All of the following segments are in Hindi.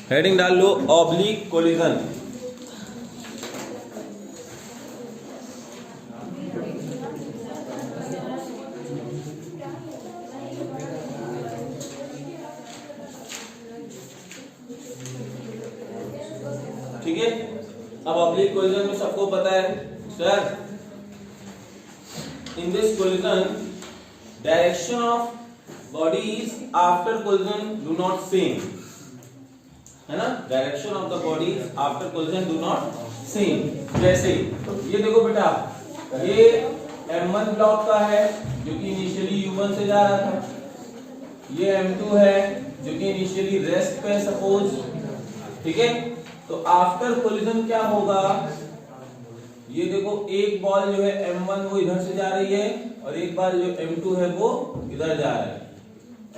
हेडिंग डाल लो ऑब्लिक कोलिजन। ठीक है, अब ऑब्लिक कोलिजन में सबको पता है sir, in this collision direction of bodies after collision do not same, है ना, direction of the bodies after collision do not same. जैसे ये देखो बेटा, ये M1 ब्लॉक का है जो कि इनिशियली U1 से जा रहा था, ये M2 है जो कि इनिशियली रेस्ट पे सपोज, ठीक है। तो आफ्टर कोलिजन क्या होगा, ये देखो एक बॉल जो है M1 वो इधर से जा रही है और एक बॉल जो M2 है वो इधर जा रहा है।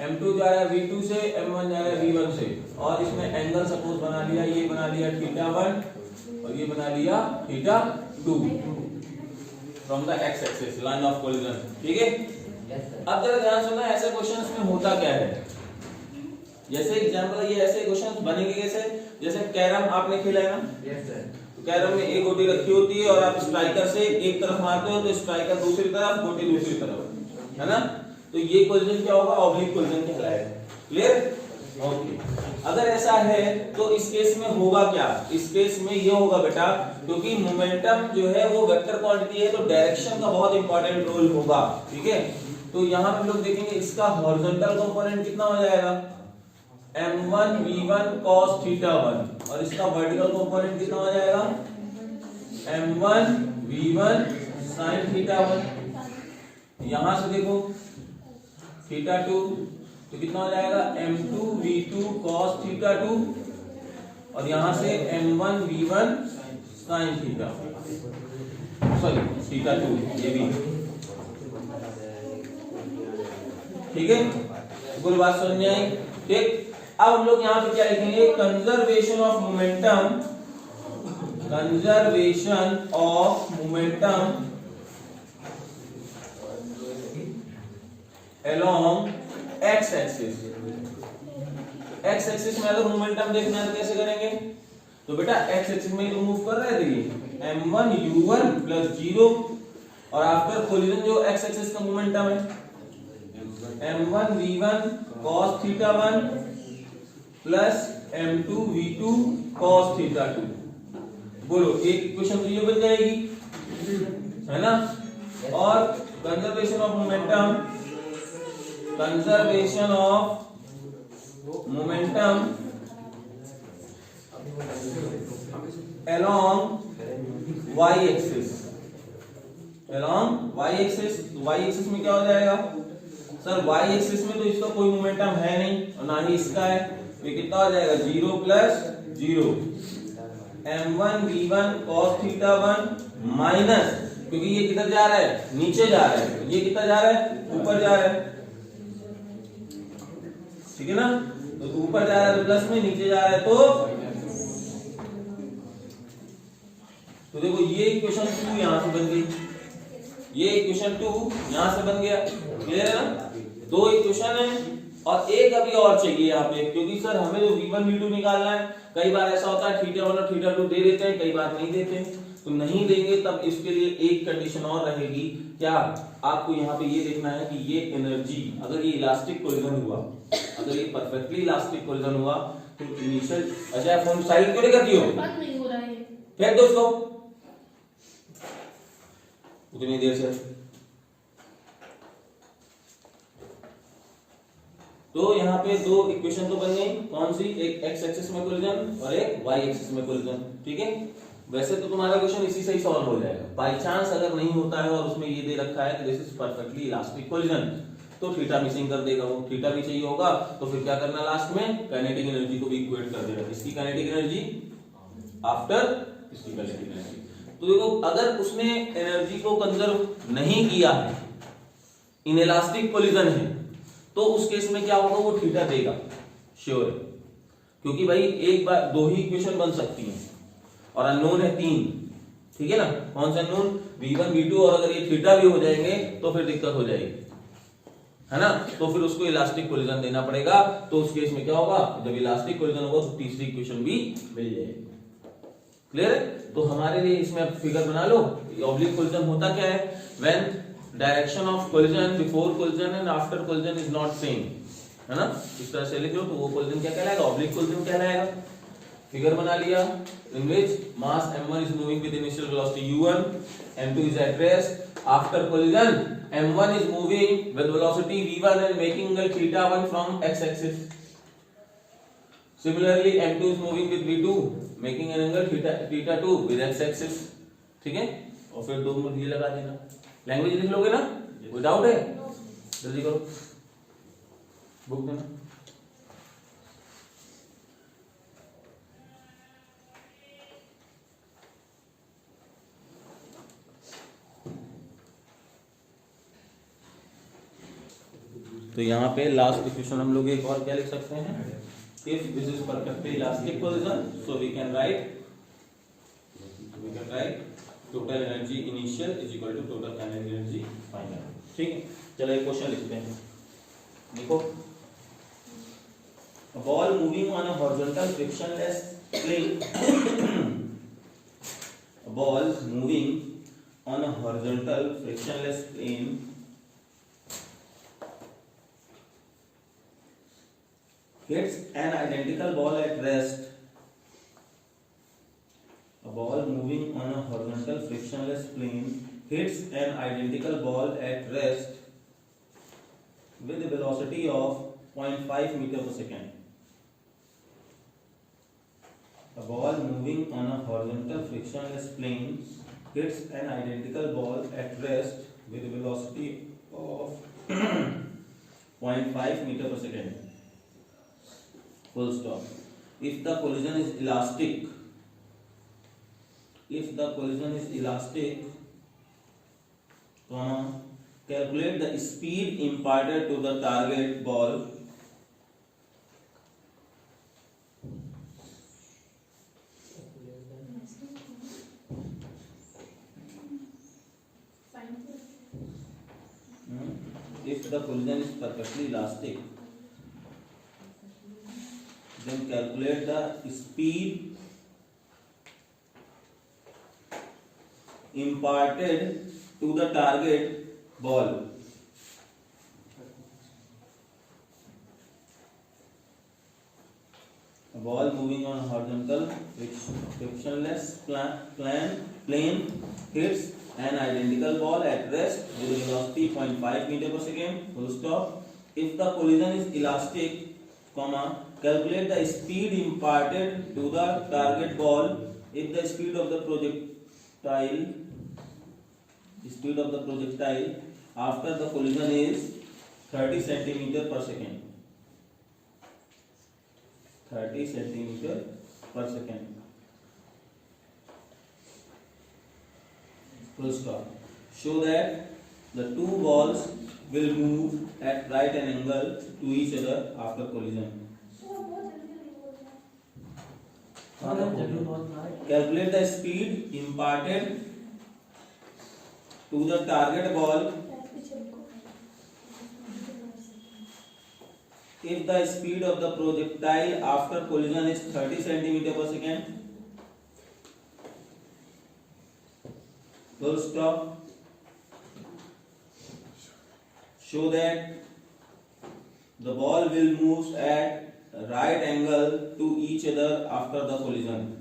M2 जा रहा है V2 से, M1 जा रहा है V1 से, और इसमें एंगल सपोज बना लिया, ये बना लिया θ1 और ये बना लिया θ2 from the x axis line of collision. ठीक है, अब जरा ध्यान सुनना, ऐसे क्वेश्चंस में होता क्या है। जैसे एग्जांपल, ये ऐसे क्वेश्चंस बनेंगे कैसे, जैसे कैरम आपने खेला है ना, यस सर। तो कैरम में एक गोटी रखी होती है और आप स्ट्राइकर से एक तरफ मारते हो तो स्ट्राइकर दूसरी तरफ, गोटी दूसरी तरफ, है ना। तो ये कोलिजन क्या होगा, ऑब्लिक कोलिजन कहलाएगा। क्लियर? ओके। अगर ऐसा है तो इस केस में होगा क्या, इस केस में ये होगा बेटा, क्योंकि मोमेंटम जो है वो वेक्टर क्वांटिटी है तो डायरेक्शन का बहुत इंपॉर्टेंट रोल होगा। ठीक है, तो यहां पे लोग देखेंगे इसका हॉरिजॉन्टल कंपोनेंट कितना हो जाएगा, M1 V1 cos θ1, और इसका वर्टिकल कंपोनेंट कितना हो जाएगा, M1 V1 sin θ1। यहां से देखो θ2 तो कितना हो जाएगा, M2 V2 cos θ2, और यहां से M1 V1 sin θ, सॉरी θ2, ये भी। ठीक है, पूरी बात समझ में आई। ठीक, अब हम लोग यहां पे क्या लिखेंगे, conservation of momentum, conservation of momentum along x axis. X axis में अगर मोमेंटम देखना है तो कैसे करेंगे, तो बेटा एक्स एक्सिस में तो मूव कर रहे थे ये M1 U1 प्लस 0, और आफ्टर कोलिजन जो एक्स एक्सिस का मोमेंटम है M1 V1 cos θ1 plus M2 V2 cos θ2। बोलो, एक इक्वेशन तो ये बन जाएगी, है ना। और conservation of momentum, conservation of momentum along y axis, along y axis. तो y एक्सिस में क्या हो जाएगा सर, y एक्सिस में तो इसका कोई मोमेंटम है नहीं और ना ही इसका है, तो कितना हो जाएगा 0 plus 0, M1 V1 cos θ1 minus, क्योंकि ये किधर जा रहा है, नीचे जा रहा है, ये कितना जा रहा है, ऊपर जा रहा है। ठीक है ना, तो ऊपर जा रहा है तो प्लस में, नीचे जा रहा है तो देखो ये इक्वेशन 2 यहां से बन गई, ये इक्वेशन 2 यहां से बन गया। क्लियर है ना, दो इक्वेशन है और एक अभी और चाहिए यहाँ पे, क्योंकि सर हमें जो V1 V2 निकालना है, कई बार ऐसा होता है θ1 और θ2 दे देते हैं, कई बार नहीं देते, तो नहीं देंगे तब इसके लिए एक कंडीशन और रहेगी। क्या, आपको यहाँ पे ये देखना है कि ये एनर्जी, अगर ये इलास्टिक कोलिजन हुआ, अगर ये परफेक्टली इलास्टिक कोलिजन हुआ तो इनिशियल, अच्छा फोन साइड क्यों नहीं करती हो, फेंक दो इसको उतनी देर से। तो यहाँ पे दो इक्वेशन तो बन गई, कौन सी, एक एक्स एक्सिस में कोलिजन और एक वाई एक्सिस में कोलिजन। ठीक है, वैसे तो तुम्हारा क्वेश्चन इसी से ही सॉल्व हो जाएगा। बाय चांस अगर नहीं होता है और उसमें ये दे रखा है कि this is perfectly elastic collision, तो थीटा मिसिंग कर देगा, वो थीटा भी चाहिए होगा, तो फिर क्या करना, लास्ट में काइनेटिक एनर्जी को भी इक्वेट कर देगा, इसकी काइनेटिक एनर्जी आफ्टर इसकी काइनेटिक एनर्जी। तो देखो, अगर उसने एनर्जी को कंजर्व नहीं किया है, इनइलास्टिक कोलिजन है, तो उस केस में क्या होगा, वो थीटा देगा, श्योर है, क्योंकि भाई एक बार दो ही इक्वेशन बन सकती हैं और अननोन है 3। ठीक है ना, कौन सा अननोन, V1 V2, और अगर ये थीटा भी हो जाएंगे तो फिर दिक्कत हो जाएगी। है ना, तो फिर उसको इलास्टिक कोलिजन देना पड़ेगा। तो उस केस में क्या होगा, जब इलास्टिक कोलिजन होगा तो तीसरी इक्वेशन भी मिल जाएगी। क्लियर है? तो हमारे लिए इसमें फिगर बना लो। ऑब्लिक कोलिजन होता क्या है, when direction of collision before collision and after collision is not same, है ना, इस तरह से लिख लो तो वो कोलिजन क्या कहलाएगा, ऑब्लिक कोलिजन कहलाएगा। फिगर बना लिया in which mass m1 is moving with initial velocity u1, m2 is at rest. After collision, m1 is moving with velocity v1 and making angle theta 1 from x axis. Similarly, m2 is moving with v2, making an angle theta 2 with x axis. ठीक है, और फिर दो मिनट ये लगा देना। लैंग्वेज लिख लोगे ना, कोई डाउट है? जल्दी करो, बुक देना। तो यहाँ पे लास्ट इक्वेशन हम लोग एक और क्या लिख सकते हैं, if this is perfectly elastic collision so we can write total energy initial is equal to total energy final. ठीक है, चलो एक क्वेश्चन लिखते हैं। देखो, a ball moving on a horizontal frictionless plane a ball moving on a horizontal frictionless plane hits an identical ball at rest. A ball moving on a horizontal frictionless plane hits an identical ball at rest with a velocity of 0.5 meter per second. A ball moving on a horizontal frictionless plane hits an identical ball at rest with a velocity of 0.5 meter per second. Full stop. If the collision is elastic, calculate the speed imparted to the target ball if the collision is perfectly elastic, then calculate the speed imparted to the target ball. A ball moving on a horizontal frictionless plane hits an identical ball at rest with a velocity 0.5 meter per second. Full stop. If the collision is elastic, calculate the speed imparted to the target ball if the speed of the projectile after the collision is 30 centimeter per second. 30 centimeter per second. Full stop. Show that the two balls will move at right angle to each other after collision. Calculate the speed imparted to the target ball if the speed of the projectile after collision is 30 centimeter per second. Full stop. Show that the ball will move at right angle to each other after the collision.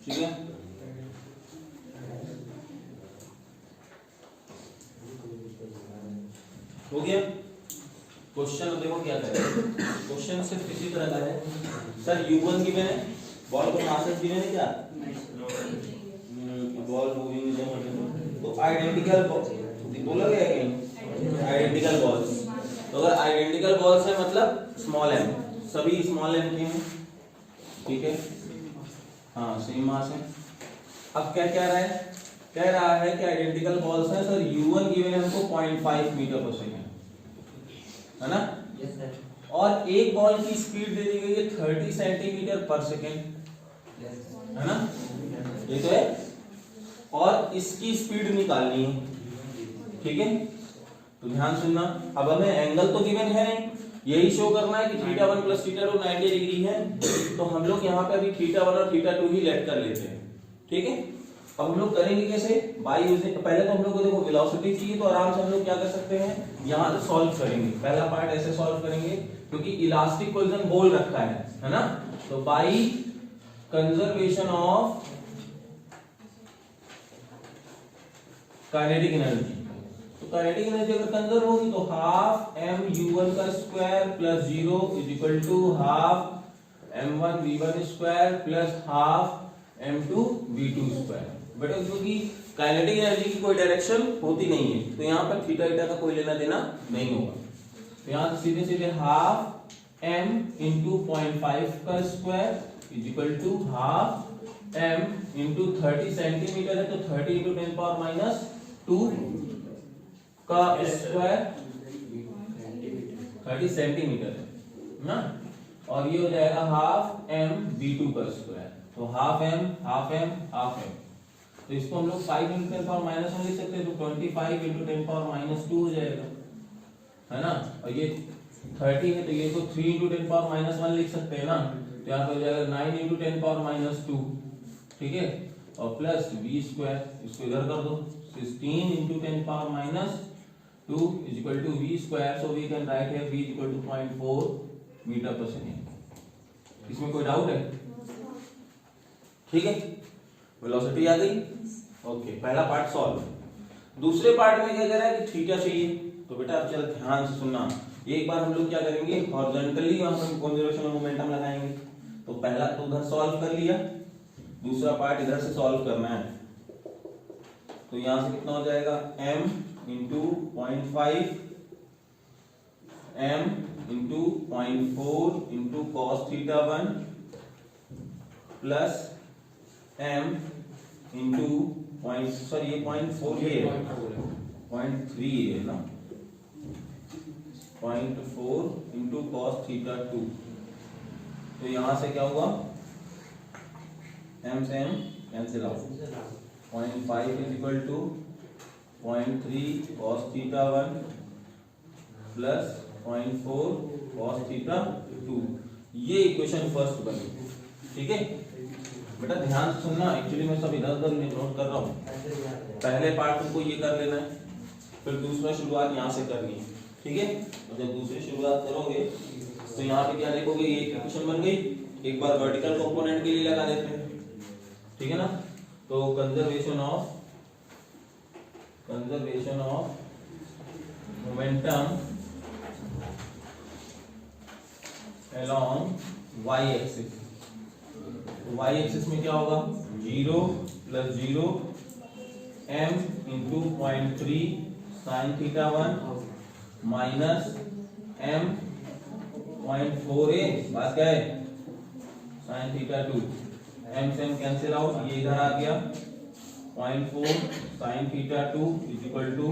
ठीक है, हो गया क्वेश्चन। देखो क्या करें, क्वेश्चन सिर्फ इसी तरह का है। सर u1 गिवन है, बॉल को मासेस गिवन है क्या, बॉल मूविंग इज तो आइडेंटिकल बोला गया कहीं आइडेंटिकल बॉल्स। तो अगर आइडेंटिकल बॉल्स है मतलब स्मॉल m, सभी स्मॉल m के हैं, ठीक है, हाँ सेम मास है। अब क्या क्या रहा है, कह रहा है कि आइडेंटिकल बॉल्स हैं सर, u1 गिवन है हमको 0.5 मीटर पर सेकेंड, है ना? Yes sir. और एक बॉल की स्पीड दे दी गई है 30 सेंटीमीटर पर सेकेंड, है ना? ये तो है, और इसकी स्पीड निकालनी है, ठीक है? तो ध्यान सुनना, अब हमें एंगल तो गिवन है नहीं, यही शो करना है कि θ1 प्लस θ2 90 डिग्री है, तो हम लोग यहाँ पे अभी θ1 और θ2 ही लेट कर लेते हैं, ठीक है? अब हम लोग करेंगे कैसे? बाय यूजिंग, पहले तो हम लोग को देखो वेलोसिटी चाहिए, तो आराम से हम लोग क्या कर सकते हैं, यहाँ से सॉल्व करेंगे। पहला पार्ट ऐसे सॉल्व करेंगे क्योंकि इलास्टिक कोलिजन बोल रखा है ना? तो by conservation of kinetic energy, तो काइनेटिक एनर्जी अगर कंजर्व होगी तो हाफ mu1 का square plus 0 is equal to half m1 v1 square plus half m2 v2 square. बेटा क्योंकि काइनेटिक एनर्जी की कोई डायरेक्शन होती नहीं है, तो यहाँ पर थीटा थीटा का कोई लेना देना नहीं होगा, तो यहाँ से सीधे सीधे हाफ m इंटू 0.5 का square is equal to half m into 30 centimetre है, तो 30 इंटू 10 पावर माइनस 2 का स्क्वायर 30 सेंटीमीटर है ना, और ये हो जाएगा हाफ m v2 का स्क्वायर, तो half m half m half m, तो इसको हम लोग 5 इंटू 10 पावर माइनस 1 लिख सकते हैं, तो 25 इंटू 10 पावर माइनस 2 हो जाएगा, है ना? और ये 30 है तो ये तो 3 इंटू 10 पावर माइनस 1 लिख सकते हैं ना, तो यहाँ पे हो जाएगा 9 इंटू 10 पावर माइनस 2, ठीक है? और प्लस v स्क्वायर, इसको इधर कर दो, 16 into 10 power minus 2 is equal to v square, so we can write here v is equal to 0.4 metre पर सेकेंड। इसमें कोई डाउट है? ठीक है, वेलोसिटी आ गई, ओके, पहला पार्ट सॉल्व। दूसरे पार्ट में क्या कह रहा है कि थीटा चाहिए, तो बेटा अब चल ध्यान से सुनना, एक बार हम लोग क्या करेंगे, हॉरिजॉन्टली हम कंजर्वेशन ऑफ मोमेंटम लगाएंगे, तो पहला तो उधर सॉल्व कर लिया, दूसरा पार्ट इधर से सॉल्व करना है, तो यहां से कितना हो जाएगा m into 0.5 m into 0.4 into cos θ1 plus m into sorry ये 0.4 ये 0.3 है ना, 0.4 इंटू cos θ2, तो यहां से क्या होगा, m से m cancel out, 0.5 is equal to 0.3 cos θ1 plus 0.4 cos θ2, ये इक्वेशन फर्स्ट बनी, ठीक है? बेटा ध्यान से सुनना, एक्चुअली मैं सब इधर उधर नोट कर रहा हूँ, पहले पार्ट तुमको ये कर लेना है, फिर दूसरा शुरुआत यहाँ से करनी है, ठीक है? और जब दूसरी शुरुआत करोगे तो यहाँ पे क्या देखोगे, ये इक्वेशन बन गई, एक बार वर्टिकल कंपोनेंट के लिए लगा देते हैं, ठीक है ना? तो conservation of momentum along y axis, y axis में क्या होगा, 0 plus 0 m into 0.3 sine θ1 minus m 0.4a, बात क्या है, साइन θ2, m से m कैंसिल आउट, ये इधर आ गया, 0.4 sine θ2 is equal to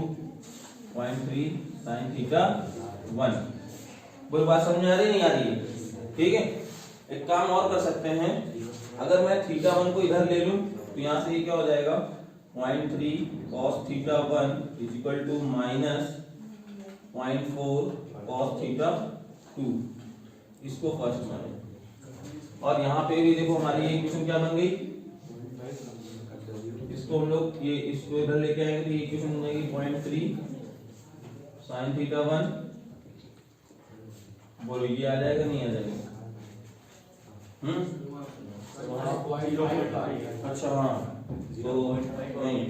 0.3 sine θ1। बोल बात समझ आ रही नहीं आ रही है? ठीक है, एक काम और कर सकते हैं, अगर मैं θ1 को इधर ले लूं तो यहां से ये क्या हो जाएगा, 0.3 cos θ1 is equal to minus 0.4 cos θ2, इसको फर्स्ट माने, और यहाँ पे भी देखो हमारी ये इक्वेशन क्या बन गई, इसको हम लोग ये इसको इधर लेके आएंगे तो ये इक्वेशन बन जाएगी 0.3 sin θ1, बोलो ये आ जाएगा नहीं आ जाएगा? अच्छा हाँ, तो नहीं,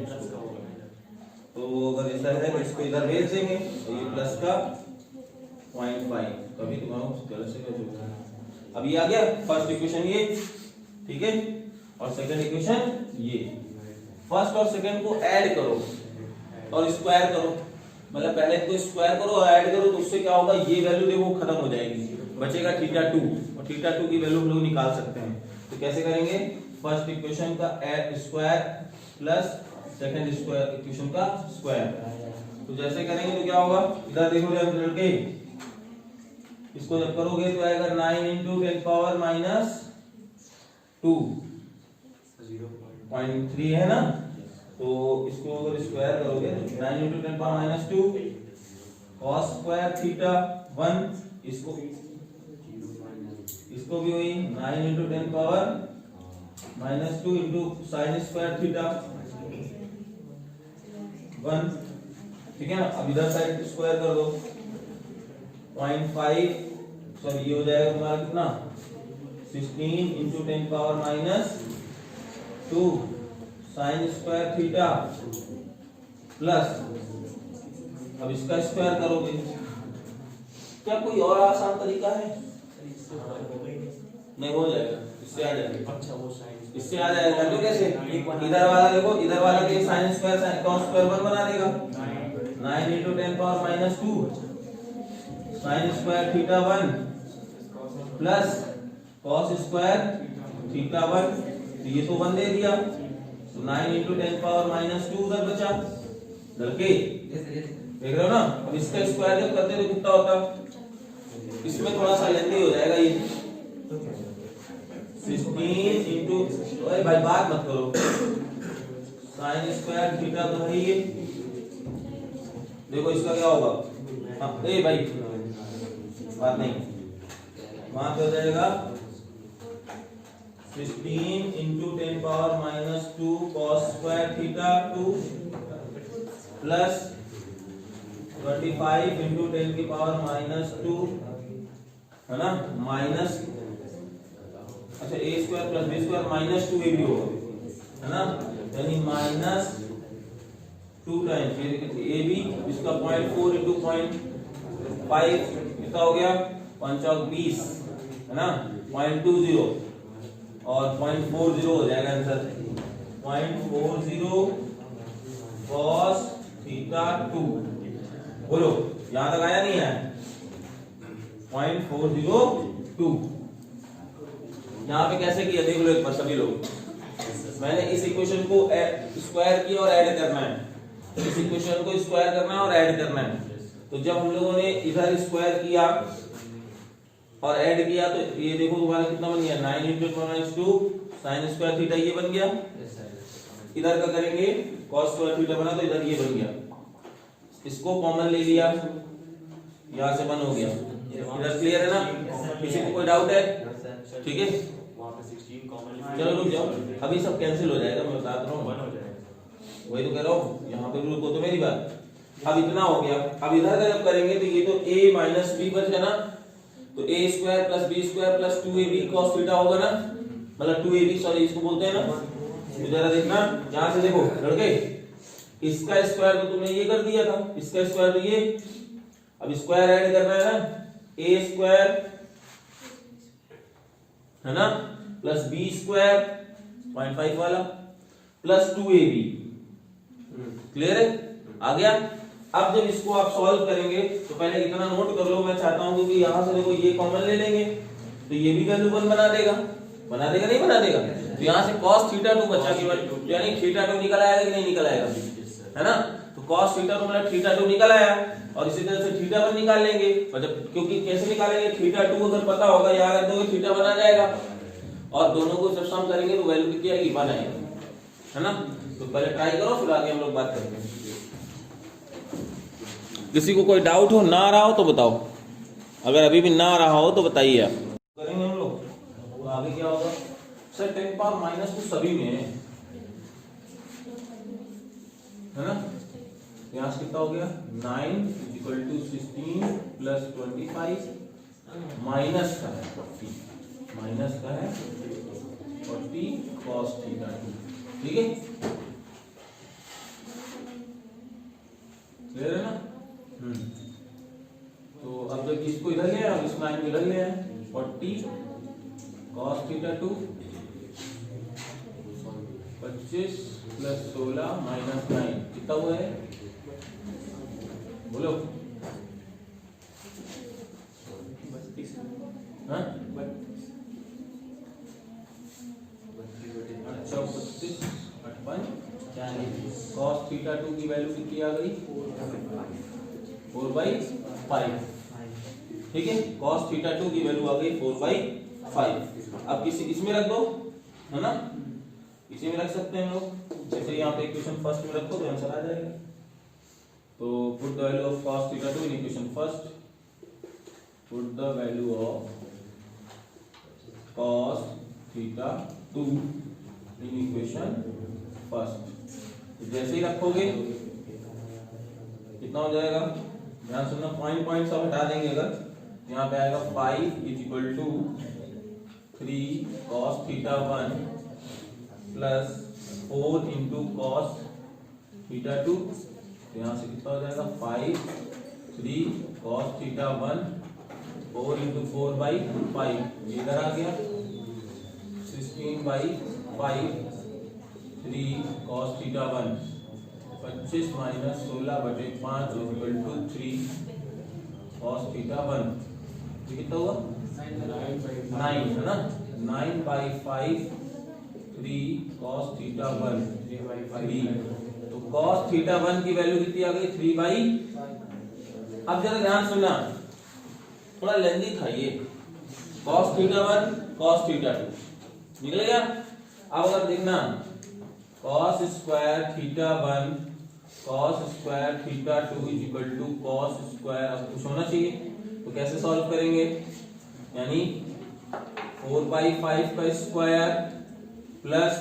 तो अगर ऐसा है तो इसको इधर भेज देंगे, तो ये प्लस का 0.5, कभी तुम्हारा गलत से क्या, अब ये आ गया फर्स्ट इक्वेशन ये, ठीक है? और सेकंड इक्वेशन ये, फर्स्ट और सेकंड को ऐड करो और स्क्वायर करो, मतलब पहले को स्क्वायर करो और ऐड करो, तो उससे क्या होगा, ये वैल्यू देखो खत्म हो जाएगी, बचेगा θ2, और θ2 की वैल्यू हम लोग निकाल सकते हैं, तो कैसे करेंगे, फर्स्ट इक्वेशन का square plus second square equation का स्क्वायर। तो जैसे करेंगे तो क्या होगा, इधर देखो जब लड़के इसको जब करोगे तो आएगा 9 इंटू 10 पावर माइनस 2 0.3 है ना। तो इसको अगर स्क्वायर करोगे 9 into 10 power minus 2 cos square theta 1, इसको भी वही 9 into 10 power minus 2 into sine square theta 1, ठीक है ना। अब इधर साइड स्क्वायर कर दो 0.5, सॉरी ये हो जाएगा तुम्हारा कितना 16 into 10 power minus 2 sign square theta plus, अब इसका स्क्वायर करोगे। क्या कोई और आसान तरीका है? नहीं हो जाएगा, इससे आ जाएगा। अच्छा वो साइन इससे आ जाएगा। तो कैसे, इधर वाला देखो, इधर वाला के sine square sine cos square 1 बना देगा 9 into 10 power minus 2 sign square theta 1 plus cos square theta 1, तो ये तो 1 दे दिया, तो 9 इंटू 10 पावर माइनस 2 उधर बचा लड़के, देख रहे हो ना। अब इसका स्क्वायर जब करते तो कितना होता, इसमें थोड़ा सा लेंदी हो जाएगा ये 16 इंटू, अरे भाई बात मत करो, साइन स्क्वायर थीटा तो है ये, देखो इसका क्या होगा, ए भाई बात नहीं, वहां पे हो जाएगा 16 into 10 power minus 2 cos square theta 2 plus 25 into 10 की पावर माइनस 2 है ना, माइनस, अच्छा a square plus b square minus 2 a भी होगा है ना, यानी माइनस 2 टाइम्स ए बी, इसका 0.4 इंटू 0.5 कितना हो गया 5 20 है ना, 0.20 और 0.40 हो जाएगा आंसर 0.40 cos थीटा 2। बोलो यहां तक आया नहीं है 0.402। यहाँ पे कैसे किया देख लो एक बार सभी लोग, मैंने इस इक्वेशन को स्क्वायर किया और ऐड करना है, इस इक्वेशन को स्क्वायर करना है और ऐड करना है। तो जब हम लोगों ने इधर स्क्वायर किया और ऐड किया तो ये देखो तुम्हारा कितना बन गया 9 इंटू 2 साइन स्क्वायर थीटा ये बन गया, इधर का करेंगे cos स्क्वायर थीटा बना तो इधर ये बन गया, इसको कॉमन ले लिया, यहाँ से 1 हो गया, इधर क्लियर है ना, किसी को कोई डाउट है? ठीक है, चलो रुक जाओ, अभी सब कैंसिल हो जाएगा, मैं बता रहा हूँ, वही तो कह रहा हूँ, यहाँ पे रुको तो मेरी बात। अब इतना हो गया, अब इधर का जब करेंगे तो ये तो a माइनस बी बच गया ना, तो a square plus b square plus 2ab cos theta होगा ना, मतलब 2ab सॉरी इसको बोलते हैं ना। तो जरा देखना यहाँ से देखो लड़के, इसका स्क्वायर तो तुमने ये कर दिया था, इसका स्क्वायर तो ये, अब स्क्वायर ऐड करना है ना, a स्क्वायर है ना प्लस बी स्क्वायर 0.5 वाला प्लस 2ab, क्लियर है, आ गया। अब जब इसको आप सॉल्व करेंगे तो पहले इतना नोट कर लो, मैं चाहता हूं कि यहां से देखो ये कॉमन ले लेंगे तो ये भी वैल्यू 1 बना देगा नहीं बना देगा, तो यहां से cos थीटा 2 बचा केवल, यानी थीटा 2 निकल आएगा कि नहीं निकल आएगा, है ना। तो cos थीटा 2 मतलब थीटा 2 निकल आया, और इसी तरह से थीटा 1 निकाल लेंगे, मतलब क्योंकि कैसे निकालेंगे, थीटा 2 अगर पता होगा याद रख दोगे थीटा 1 आ जाएगा, और दोनों को जब सम करेंगे तो वैल्यू कितनी आएगी 1 आएगी, है ना। तो पहले ट्राई करो फिर आगे हम लोग बात करते हैं। किसी को कोई डाउट हो ना रहा हो तो बताओ, अगर अभी भी ना रहा हो तो बताइए आप। करेंगे हम लोग तो आगे क्या होगा, सर 10 पावर माइनस तो सभी में है ना, यहाँ से कितना हो गया 9 इक्वल टू 16 प्लस 25 माइनस का है 40, माइनस का है 40 cos थीटा 2, ठीक है, क्लियर है ना। तो अब जब इसको इधर ले आए, इस लाइन को इधर ले आए 40 cos थीटा 2 25 प्लस 16 माइनस 9 कितना हुआ है बोलो, हाँ 32 8 40 की वैल्यू कितनी आ गई 4/5। ठीक है, cos थीटा 2 की वैल्यू आ गई 4/5। अब किसी इसमें रख दो, है ना, इसी में रख सकते हैं हम लोग। जैसे यहाँ पे इक्वेशन फर्स्ट में रखो तो आंसर आ जाएगा। तो put the value of cos theta 2 in equation first. Put the value of cos theta 2 in equation first. जैसे ही रखोगे कितना हो जाएगा, ध्यान सुनना, पॉइंट सब हटा देंगे। अगर यहाँ पे आएगा 5 is equal to 3 cos theta 1 plus 4 into cos theta 2। यहाँ से कितना हो जाएगा 5 3 cos थीटा 1 4 इंटू 4/5। इधर आ गया 16/5 3 cos theta 1 25 minus 16/5 equal to 3 cos theta 1। ये कितना हुआ 9 है ना, 9/5 3 cos थीटा 1 3। तो cos थीटा 1 की वैल्यू कितनी आ गई 3/। अब जरा ध्यान सुनना, थोड़ा लेंदी था ये। cos थीटा 1 cos थीटा 2 निकल गया। अब अगर देखना cos square theta 1 cos square theta 2 is equal to cos square, अब कुछ होना चाहिए तो कैसे सॉल्व करेंगे, यानी 4/5 का स्क्वायर प्लस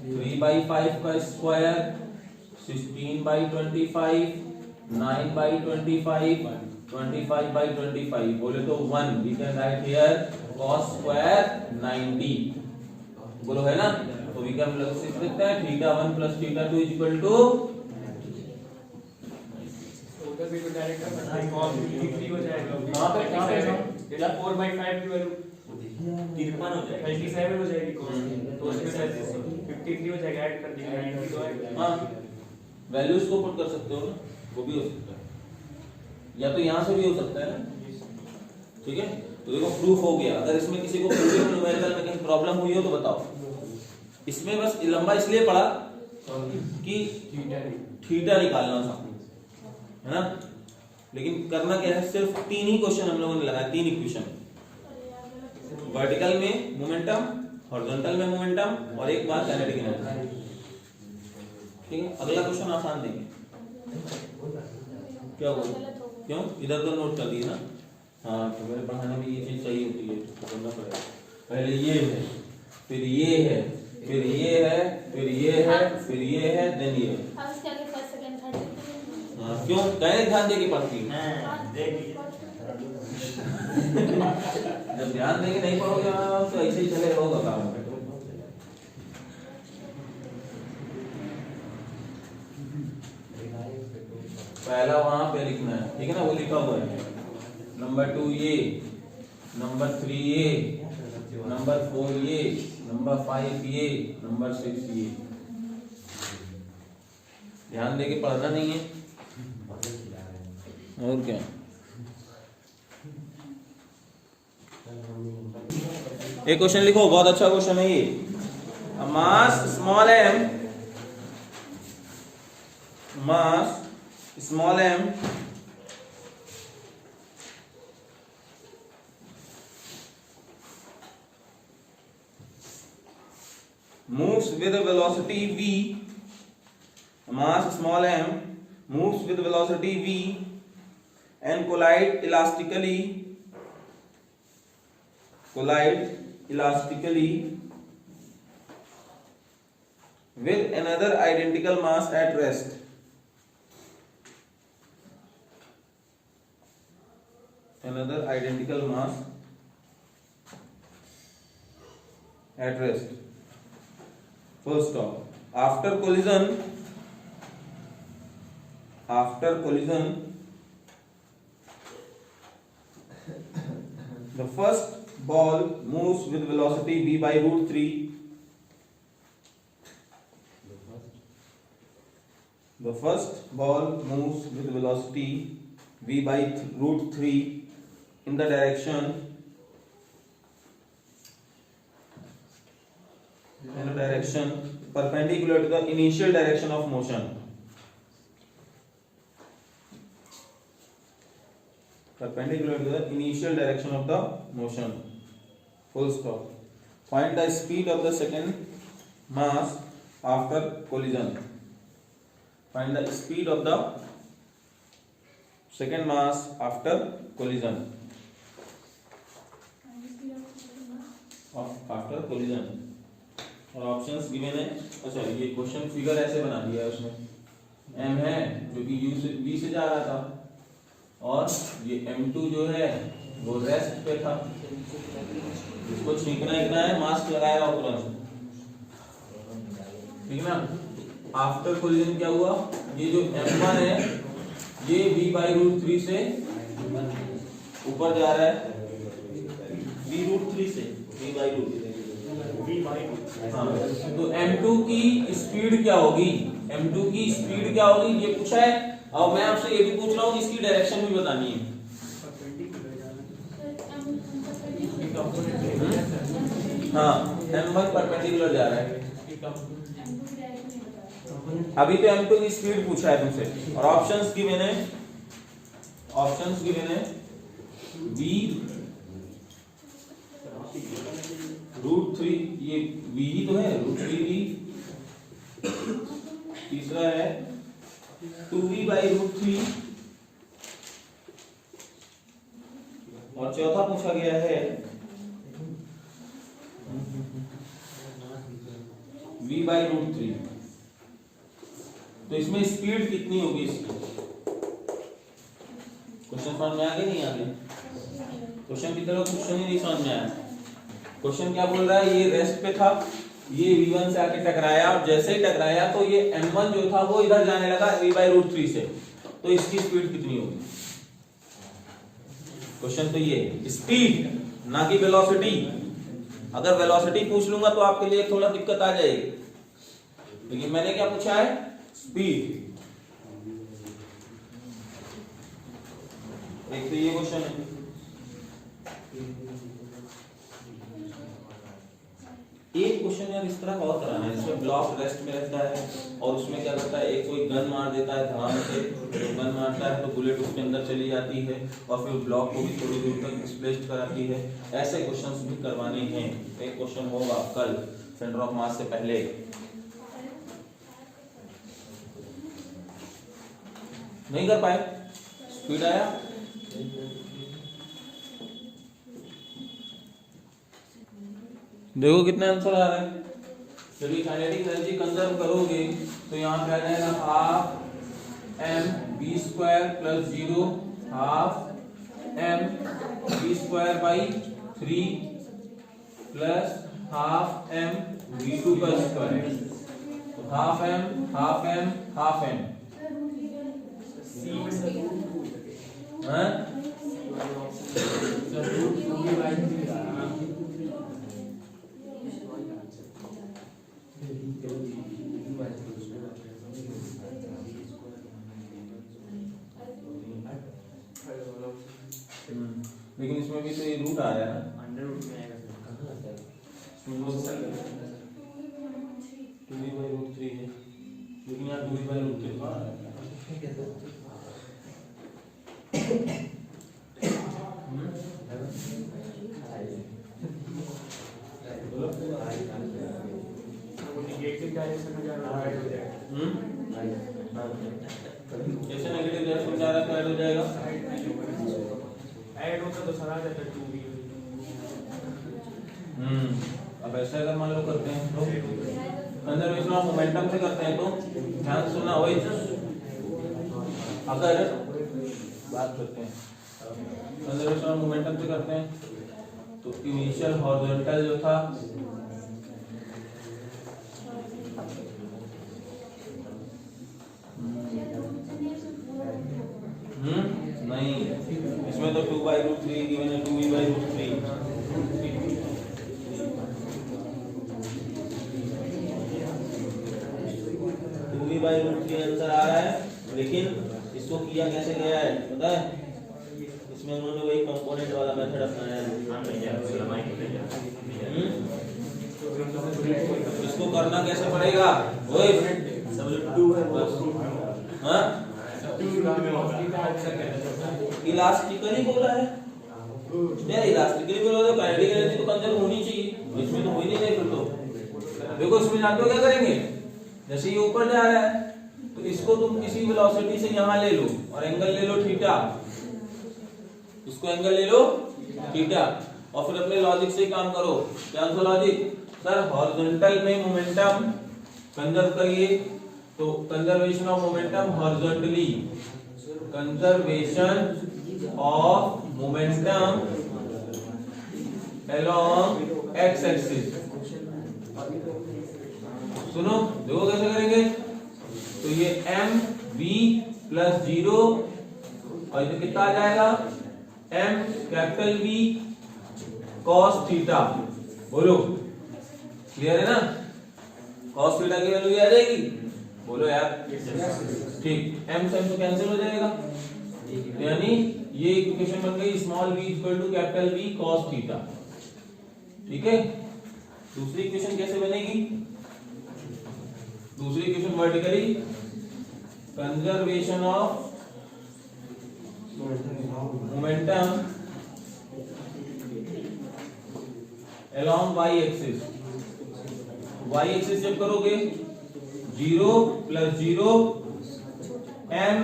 3/5 का स्क्वायर 16/25 9/25 25/25 बोले तो 1। We can write here cos square 90 बोलो, है ना। तो वी कैन लिख सकते हैं theta 1 plus theta 2 is equal to उधर भी तो डायरेक्ट cos 53 हो जाएगा। कहां पे 4/5 की वैल्यू 53 हो जाएगा, 57 हो जाएगी cos, तो उसमें से 53 हो जाएगा, ऐड कर देंगे 90 तो आएगा। हाँ, वैल्यूज को पुट कर सकते हो ना, वो भी हो सकता है, या तो यहाँ से भी हो सकता है ना। ठीक है, तो देखो प्रूफ हो गया। अगर इसमें किसी को न्यूमेरिकल में कहीं प्रॉब्लम हुई हो तो बताओ। इसमें बस लंबा इसलिए पड़ा कि थीटा निकालना था, है ना, लेकिन करना क्या है, सिर्फ 3 ही क्वेश्चन हम लोगों ने लगाया, 3 इक्वेशन। वर्टिकल में मोमेंटम, हॉरिजॉन्टल में मोमेंटम और एक बार काइनेटिक एनर्जी। ठीक है, अगला क्वेश्चन आसान देंगे। क्या हुआ, क्यों इधर तो नोट कर दिए ना। हाँ, तो मेरे पढ़ाने में ये चीज चाहिए होती है, तो करना पड़ेगा। पहले ये है, फिर ये है, फिर ये है, फिर ये है, फिर ये है, देन ये है। हाँ, क्यों कहने ध्यान दे के पढ़ती है। जब ध्यान देके नहीं पढ़ोगे तो ऐसे ही चले होगा काम। पहला वहां पे लिखना है, ठीक है ना, वो लिखा हुआ है। नंबर 2 ये, नंबर 3 ये, नंबर 4 ये, नंबर 5 ये, नंबर 6 ये। ध्यान देके पढ़ना नहीं है और क्या। एक क्वेश्चन लिखो, बहुत अच्छा क्वेश्चन है ये। Mass small m, mass small m moves with a velocity v, mass small m moves with velocity v and collide elastically with another identical mass at rest. Another identical mass at rest. First off, after collision, the first ball moves with velocity v by root 3. The first ball moves with velocity v by root 3 in the direction perpendicular to the initial direction of motion. perpendicular to the initial direction of the motion. Full stop. Find the speed of the second mass after collision. Find the speed of the second mass after collision. After collision. और ऑप्शंस गिवन है। अच्छा ये क्वेश्चन फिगर ऐसे बना दिया है उसमें, m है जो कि u से v से जा रहा था और ये m2 जो है वो रेस्ट पे था, इसको छींकना है, मास्क लगाया हुआ तुरंत, ठीक ना। आफ्टर कोलिजन क्या हुआ, ये जो m1 है ये v/√3 से ऊपर जा रहा है, v√3 से v/√3। हाँ, तो m2 की स्पीड क्या होगी, m2 की स्पीड क्या होगी ये पूछा है। और मैं आपसे ये भी पूछ रहा हूँ इसकी डायरेक्शन भी बतानी है। हाँ, m1 परपेंडिकुलर जा रहा है। अभी तो m2 की स्पीड पूछा है तुमसे और ऑप्शंस गिवन है, v√3, ये v ही तो है, √3v, तीसरा है 2v/√3 और चौथा पूछा गया है v/√3। तो इसमें स्पीड कितनी होगी इसकी, क्वेश्चन समझ में आ गया नहीं आ गया? क्वेश्चन की तरह क्वेश्चन ही नहीं समझ में आया। क्वेश्चन क्या बोल रहा है, ये रेस्ट पे था, ये v1 से आके टकराया और जैसे ही टकराया तो ये m1 जो था वो इधर जाने लगा v/√3 से, तो इसकी स्पीड कितनी होगी। क्वेश्चन तो ये स्पीड ना कि वेलोसिटी। अगर वेलोसिटी पूछ लूंगा तो आपके लिए थोड़ा दिक्कत आ जाएगी, लेकिन मैंने क्या पूछा है, स्पीड। एक तो ये क्वेश्चन है। एक क्वेश्चन यार इस तरह का और कराना है जिसमें ब्लॉक रेस्ट में रहता है और उसमें क्या करता है, एक कोई गन मार देता है धड़ाम से, तो गन मारता है तो बुलेट उसके अंदर चली जाती है और फिर ब्लॉक को भी थोड़ी दूर तक डिस्प्लेस्ड कराती है। ऐसे क्वेश्चंस भी करवाने हैं। एक क्वेश्चन होगा कल सेंटर ऑफ मास से पहले। नहीं कर पाए, स्पीड आया। देखो कितने आंसर आ रहे हैं। चलिए काइनेटिक एनर्जी कंजर्व करोगे तो यहाँ पे आ जाएगा half m v² + 0 half m v²/3 plus half m v2 का स्क्वायर, तो half m half m half m हैं? लेकिन इसमें भी तो ये रूट आ रहा है ना, अंडर रूट में आएगा। इसमें वो 2v/√3 है, लेकिन यहाँ 2v/√3 नेगेटिव डायरेक्शन में जा रहा है, ऐड हो जाएगा। जैसे नेगेटिव डायरेक्शन जा रहा है तो ऐड हो जाएगा। ऐड होता तो सारा जाता 2v। अब ऐसा अगर मान लो करते हैं तो कंजर्वेशन ऑफ मोमेंटम से करते हैं तो ध्यान सुनना वही, अगर बात करते हैं कंजर्वेशन ऑफ मोमेंटम से करते हैं तो इनिशियल हॉरिजॉन्टल जो था नहीं, इसमें तो 2/√3 गिवन है, 2v/√3 2v/√3 आंसर आ रहा है। लेकिन इसको किया कैसे गया है पता है, इसमें उन्होंने वही कंपोनेंट वाला मेथड अपनाया है। इसको करना कैसे पड़ेगा, वही सब 2 है बस। हाँ इलास्टिकली बोला है यार, इलास्टिकली बोला तो काइनेटिक एनर्जी तो कंजर्व होनी चाहिए, इसमें तो हो ही नहीं रही फिर तो। देखो इसमें जानते हो क्या करेंगे, जैसे ये ऊपर जा रहा है तो इसको तुम किसी वेलोसिटी से यहाँ ले लो और एंगल ले लो थीटा, इसको एंगल ले लो थीटा, और फिर अपने लॉजिक से काम करो। क्या आंसर लॉजिक सर, हॉरिजॉन्टल में मोमेंटम कंजर्व करिए, तो conservation of momentum horizontally, conservation of momentum along x axis. सुनो देखो कैसे करेंगे, तो ये एम वी प्लस 0 और इधर कितना आ जाएगा, m capital V cos theta. बोलो क्लियर है ना, कॉस थीटा की वैल्यू आ जाएगी, बोलो यार ठीक, एम से एम तो कैंसिल हो जाएगा, यानी ये इक्वेशन बन गई small v equal to capital V cos theta. ठीक है, दूसरी इक्वेशन कैसे बनेगी, दूसरी equation vertically conservation of momentum along y axis, y axis जब करोगे 0 plus 0 m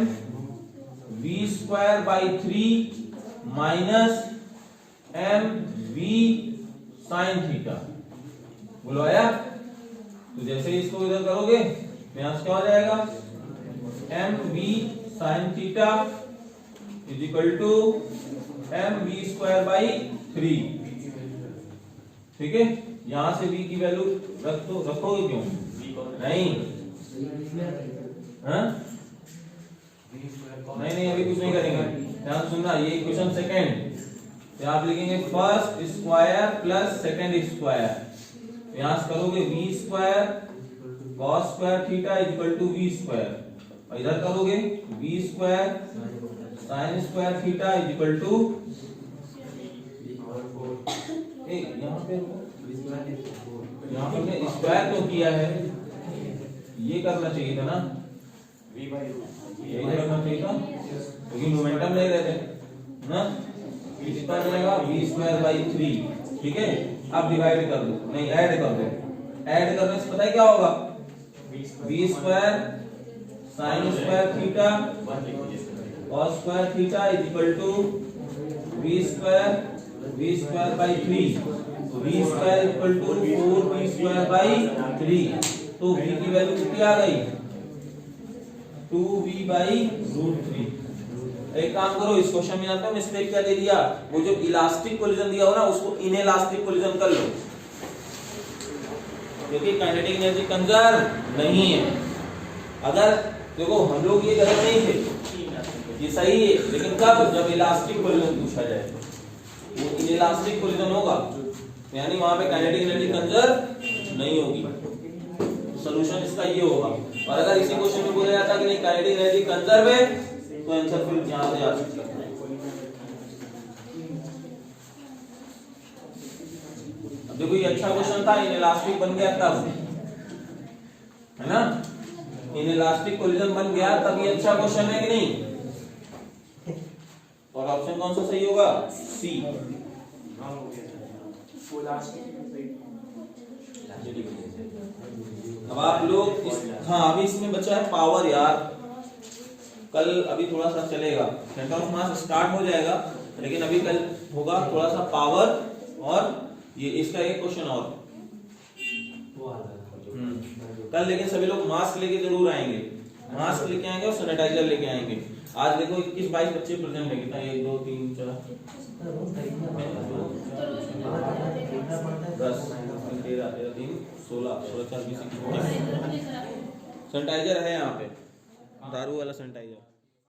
v square by 3 minus m v sine theta. बोलो आया, तो जैसे इसको इधर करोगे यहां से क्या हो जाएगा, m v sine theta is equal to m v square by 3। ठीक है, यहां से v की वैल्यू रखोगे क्यों, नहीं हाँ? नहीं अभी कुछ नहीं करेंगे, ध्यान सुनना, ये इक्वेशन सेकंड, तो आप लिखेंगे first square plus second square, यहां से करोगे v square cos square theta is equal to v square, और इधर करोगे v square sin square theta is equal to, यहाँ पे स्क्वायर क्यों किया है, ये करना चाहिए था ना, यही करना चाहिए था, क्योंकि मोमेंटम ले रहे थे ना, कितना मिलेगा v स्क्वायर बाई 3। ठीक है, अब डिवाइड कर दो, नहीं ऐड कर दो, ऐड करने से पता है क्या होगा, v square sine square theta cos square theta is equal to v square by 3, तो v square equal to 4v square by 3, तो v की वैल्यू कितनी आ गई, 2v बाई रूट 3। एक काम करो, इस क्वेश्चन में जानते हो मिस्टेक क्या दे दिया, वो जो इलास्टिक कोलिजन दिया हो ना उसको इनइलास्टिक कोलिजन कर लो, क्योंकि काइनेटिक एनर्जी कंजर्व नहीं है। अगर देखो हम लोग ये गलत नहीं थे, ये सही है, लेकिन कब, जब इलास्टिक कोलिजन पूछा जाए, वो इनइलास्टिक कोलिजन होगा, यानी वहां पे काइनेटिक एनर्जी कंजर्व नहीं होगी, सॉल्यूशन इसका ये होगा। और अगर इसी क्वेश्चन में बोला जाता कि नहीं काइनेटिक एनर्जी कंजर्व है, तो आंसर फिर यहां से आ सकता है। अब देखो ये अच्छा क्वेश्चन था, इनइलास्टिक बन गया तब, है ना, इनइलास्टिक कोलिजन बन गया तब ये अच्छा क्वेश्चन है कि नहीं, और ऑप्शन कौन सा सही होगा, सी। अब आप लोग हाँ अभी इसमें बचा है पावर यार, कल अभी थोड़ा सा चलेगा, सेंटर ऑफ मास स्टार्ट हो जाएगा, लेकिन अभी कल होगा थोड़ा सा पावर, और ये इसका एक क्वेश्चन और कल, लेकिन सभी लोग मास्क लेके जरूर आएंगे, मास्क लेके आएंगे और सैनिटाइजर लेके आएंगे। आज देखो 21-22 बच्चे प्रेजेंट है, कितना 1 2 3 4 10 13 3 16 16 4 20 21 सैनिटाइजर है यहाँ पे, दारू वाला सैनिटाइजर।